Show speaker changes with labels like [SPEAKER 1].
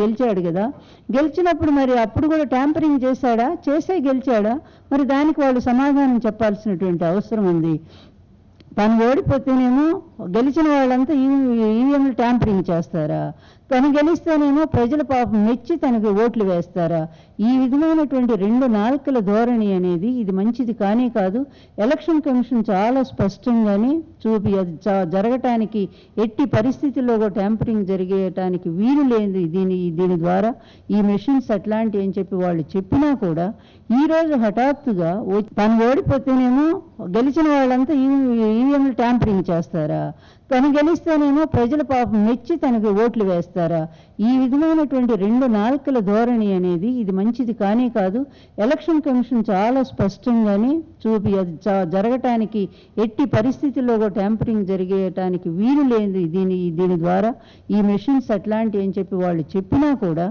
[SPEAKER 1] గెలిచాడు కదా, గెలిచినప్పుడు మరి అప్పుడు కూడా ట్యాంపరింగ్ చేశాడా? చేసే గెలిచాడా? మరి దానికి వాళ్ళు సమాధానం చెప్పాల్సినటువంటి అవసరం ఉంది. తను ఓడిపోతేనేమో గెలిచిన వాళ్ళంతా ఈవీఎంలు ట్యాంపరింగ్ చేస్తారా? తను గెలిస్తేనేమో ప్రజల పాపం మెచ్చి తనకు ఓట్లు వేస్తారా? ఈ విధమైనటువంటి రెండు నాలుకల ధోరణి అనేది ఇది మంచిది కానీ కాదు. ఎలక్షన్ కమిషన్ చాలా స్పష్టంగానే చూపి అది జరగటానికి ఎట్టి పరిస్థితుల్లో కూడా ట్యాంపరింగ్ జరిగేయటానికి వీలు లేదు. దీని ద్వారా ఈ మెషిన్స్ అట్లాంటివి అని చెప్పి వాళ్ళు చెప్పినా కూడా ఈరోజు హఠాత్తుగా తను ఓడిపోతేనేమో గెలిచిన వాళ్ళంతా ఈవీఎంలు ట్యాంపరింగ్ చేస్తారా? తను గెలిస్తేనేమో ప్రజల పాపం మెచ్చి తనకు ఓట్లు వేస్తారా? ఈ విధమైనటువంటి రెండు నాలుకల ధోరణి అనేది ఇది మంచిది కానీ కాదు. ఎలక్షన్ కమిషన్ చాలా స్పష్టంగానే చూపి అది జరగటానికి ఎట్టి పరిస్థితుల్లో కూడా ట్యాంపరింగ్ జరిగేయటానికి వీలు లేదు. దీని ద్వారా ఈ మెషిన్స్ అట్లాంటివి అని చెప్పి వాళ్ళు చెప్పినా కూడా